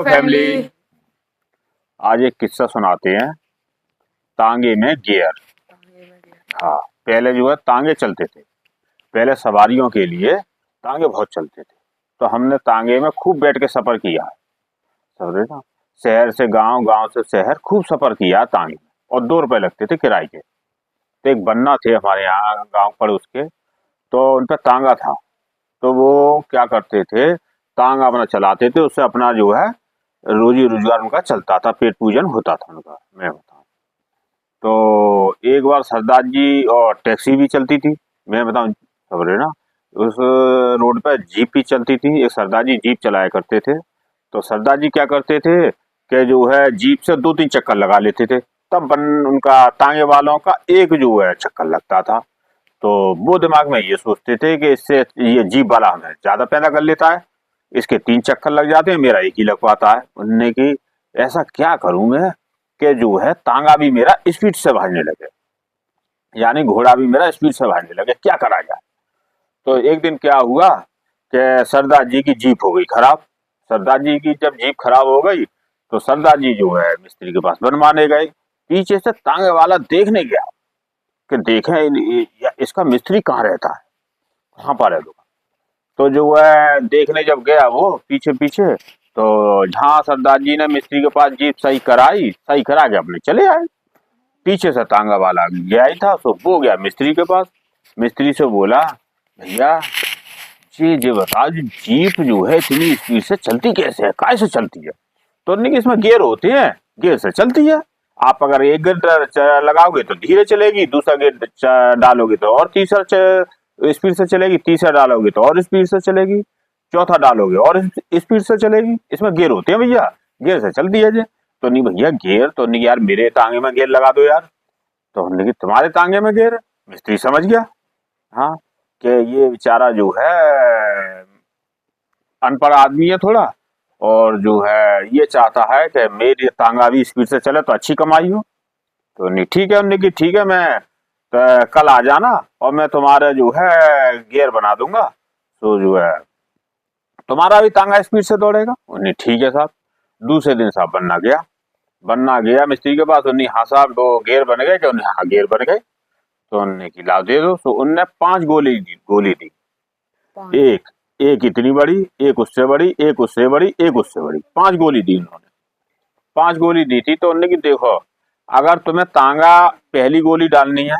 Family. आज एक किस्सा सुनाते हैं, तांगे में गियर। हाँ, पहले जो है तांगे चलते थे। पहले सवारियों के लिए तांगे बहुत चलते थे, तो हमने तांगे में खूब बैठ के सफर किया है। समझे ना, शहर से गांव, गांव से शहर, खूब सफर किया तांगे में। और 2 रुपए लगते थे किराए के। तो एक बन्ना थे हमारे यहाँ गांव पर, उसके तो उन पर तांगा था। तो वो क्या करते थे, तांगा अपना चलाते थे, उससे अपना जो है रोजी रोजगार उनका चलता था, पेट पूजन होता था उनका। मैं बताऊं तो एक बार सरदार जी, और टैक्सी भी चलती थी, मैं बताऊं, खबर है ना। उस रोड पे जीप भी चलती थी। एक सरदार जी जीप चलाया करते थे। तो सरदार जी क्या करते थे कि जो है जीप से 2-3 चक्कर लगा लेते थे। तब उनका तांगे वालों का एक जो है चक्कर लगता था। तो वो दिमाग में ये सोचते थे कि इससे ये जीप वाला हमें ज्यादा पैदा कर लेता है, इसके 3 चक्कर लग जाते हैं, मेरा एक ही लग पाता है। उन्होंने कि ऐसा क्या करूं मैं कि जो है तांगा भी मेरा स्पीड से भागने लगे, यानी घोड़ा भी मेरा स्पीड से भागने लगे, क्या करा जाए। तो एक दिन क्या हुआ कि सरदार जी की जीप हो गई खराब। सरदार जी की जब जीप खराब हो गई तो सरदार जी जो है मिस्त्री के पास बनवाने गए। पीछे से तांगे वाला देखने गया कि देखें इसका मिस्त्री कहाँ रहता है, कहाँ पर है। तो जो है देखने जब गया वो पीछे पीछे, तो जहाँ सरदार जी ने मिस्त्री के पास जीप सही कराई, सही करा के अपने चले आए। पीछे से तांगा वाला गया ही था, तो वो गया मिस्त्री के पास। मिस्त्री से बोला, भैया जी बता, जीप जो है इतनी स्पीड से चलती कैसे है, कैसे चलती है। तो उन्होंने कि इसमें गियर होते हैं, गियर से चलती है। आप अगर एक गियर लगाओगे तो धीरे चलेगी, दूसरा गियर डालोगे तो और तीसरा स्पीड से चलेगी, तीसरा डालोगे तो और स्पीड से चलेगी, चौथा डालोगे और स्पीड से चलेगी। इसमें गियर होते हैं भैया, गियर से चलती है जी। तो नहीं भैया गियर तो नहीं, यार मेरे तांगे में गियर लगा दो यार। तो हमने कि तुम्हारे तांगे में गियर। मिस्त्री समझ गया, हाँ, कि ये बेचारा जो है अनपढ़ आदमी है थोड़ा, और जो है ये चाहता है कि मेरी तांगा भी स्पीड से चले तो अच्छी कमाई हो। तो नहीं ठीक है, उन्होंने कि ठीक है, मैं तो कल आ जाना और मैं तुम्हारा जो है गियर बना दूंगा, तो जो है तुम्हारा भी तांगा स्पीड से दौड़ेगा। उन्हें ठीक है साहब। दूसरे दिन साहब बनना गया मिस्त्री के पास। उन्हें हाँ साहब वो गियर बन गए, क्या? उन्हें हाँ गियर बन गए। तो उन्होंने कि लाओ दे दो। तो उनने 5 गोली दी। एक एक इतनी बड़ी, एक उससे बड़ी, एक उससे बड़ी, एक उससे बड़ी, 5 गोली दी उन्होंने। 5 गोली दी थी। तो उन्होंने कि देखो, अगर तुम्हें तांगा पहली गोली डालनी है,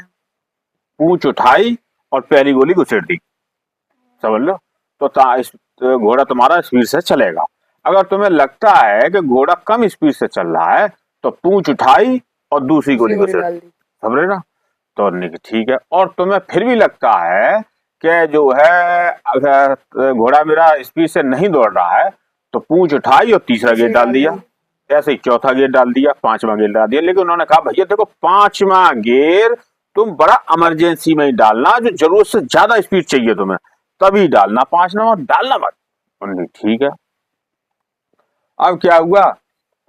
पूंछ उठाई और पहली गोली घुसेड़ दी, समझ लो, तो घोड़ा तुम्हारा स्पीड से चलेगा। अगर तुम्हें लगता है कि घोड़ा कम स्पीड से चल रहा है तो पूंछ उठाई और दूसरी गोली घुसेड़ दी, समझ ना। तो ठीक है। और तुम्हें फिर भी लगता है कि जो है अगर घोड़ा मेरा स्पीड से नहीं दौड़ रहा है, तो पूंछ उठाई और तीसरा गेट डाल दिया, ऐसे ही चौथा गेट डाल दिया, 5वां गेट डाल दिया। लेकिन उन्होंने कहा भैया देखो, 5वां गेर तुम बड़ा इमरजेंसी में ही डालना, जो जरूरत से ज्यादा स्पीड चाहिए तुम्हें तभी डालना, 5 नंबर डालना मत। उन्होंने ठीक है। अब क्या हुआ,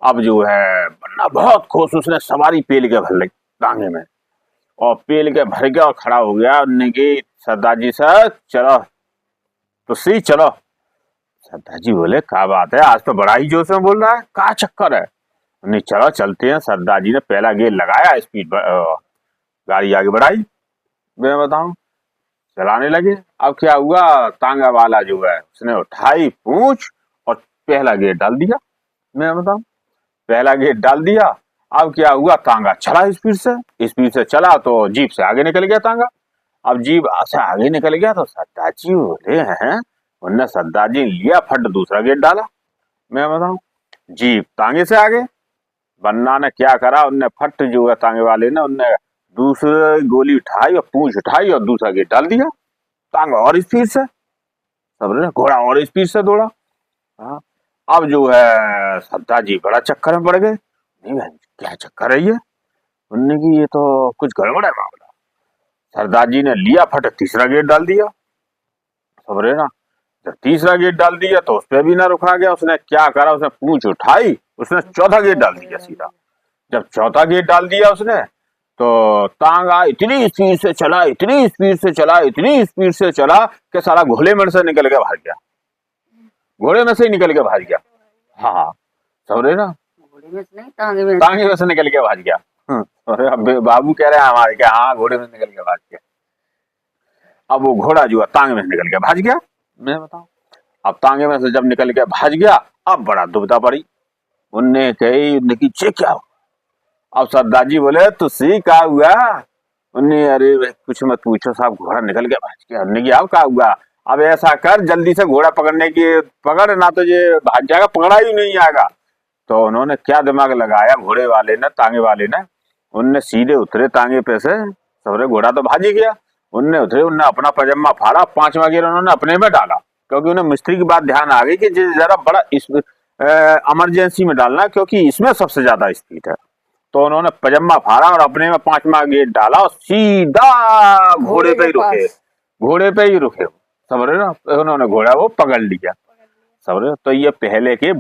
अब जो है बन्ना बहुत खुश, उसने सवारी पेल के भर ली तांगे में, और पेल के भर गया और खड़ा हो गया। उन्होंने की सरदार जी सर चलो तो सी चलो। सरदार जी बोले क्या बात है, आज तो बड़ा ही जोश में बोल रहा है, क्या चक्कर है। नहीं चलो चलते हैं। सरदार जी ने पहला गेयर लगाया, स्पीड गाड़ी आगे बढ़ाई, मैं बताऊं, चलाने लगे। अब क्या हुआ, तांगा वाला जो है उसने उठाई पूंछ और पहला गेट डाल दिया, मैं बताऊं, पहला गेट डाल दिया। अब क्या हुआ, तांगा चला स्पीड से चला, तो जीप से आगे निकल गया तांगा। अब जीप से आगे निकल गया तो सरदार जी बोले हैं, उनने सरदार जी लिया फट दूसरा गेट डाला, मैं बताऊं, जीप तांगे से आगे। बन्ना ने क्या करा, उनने फट जो है तांगे वाले ने, उनने दूसरी गोली उठाई और पूंछ उठाई और दूसरा गेट डाल दिया। तांगा और स्पीड से, समझ, घोड़ा और स्पीड से दौड़ा। हाँ, अब जो है सरदार जी बड़ा चक्कर में पड़ गए। नहीं भाई क्या चक्कर है ये, उनने की ये तो कुछ गड़बड़ है मामला। सरदार जी ने लिया फट तीसरा गेट डाल दिया, समझ रहे ना। जब तीसरा गेट डाल दिया तो उस पर भी ना रुका गया, उसने क्या करा, उसने पूंछ उठाई, उसने चौथा गेट डाल दिया सीधा। जब चौथा गेट डाल दिया उसने, तो तांगा इतनी स्पीड से चला, इतनी स्पीड से चला, इतनी स्पीड से चला कि सारा घोड़े में से निकल के भाग गया, घोड़े में से ही निकल के भाग गया। हाँ, समझ रहे ना, घोड़े में से नहीं तांगे तांगे में से निकल के भाग गया। अरे अब बाबू कह रहे हैं हमारे क्या, हाँ घोड़े में निकल के भाग गया। अब वो घोड़ा जो है तांगे में से निकल के भाग गया। मैं बताऊं, अब तांगे में से जब निकल के भाग गया, अब बड़ा दुविधा पड़ी। उनने कही, उनने की चे क्या हुआ? अब सरदार जी बोले तुझसे क्या हुआ? उन्हें अरे कुछ मत पूछो साहब, घोड़ा निकल के भाग गया। उन्होंने क्या क्या हुआ? अब ऐसा कर जल्दी से घोड़ा पकड़ने की पकड़, ना तो ये भाग जाएगा, पकड़ा ही नहीं आएगा। तो उन्होंने क्या दिमाग लगाया घोड़े वाले ने, तांगे वाले ने, उनने सीधे उतरे तांगे पे से, सबरे घोड़ा तो भाग ही गया। उनने उतरे, उनने अपना पजामा फाड़ा, 5वां गियर उन्होंने अपने में डाला, क्योंकि उन्हें मिस्त्री की बात ध्यान आ गई कि जरा बड़ा इस इमरजेंसी में डालना, क्योंकि इसमें सबसे ज्यादा स्पीड है। तो उन्होंने पजामा फाड़ा और अपने में 5वां गियर डाला और सीधा घोड़े पे ही रुके, घोड़े पे ही रुके। समझ रहे ना, उन्होंने घोड़ा वो पकड़ लिया। समझ रहे, तो ये पहले के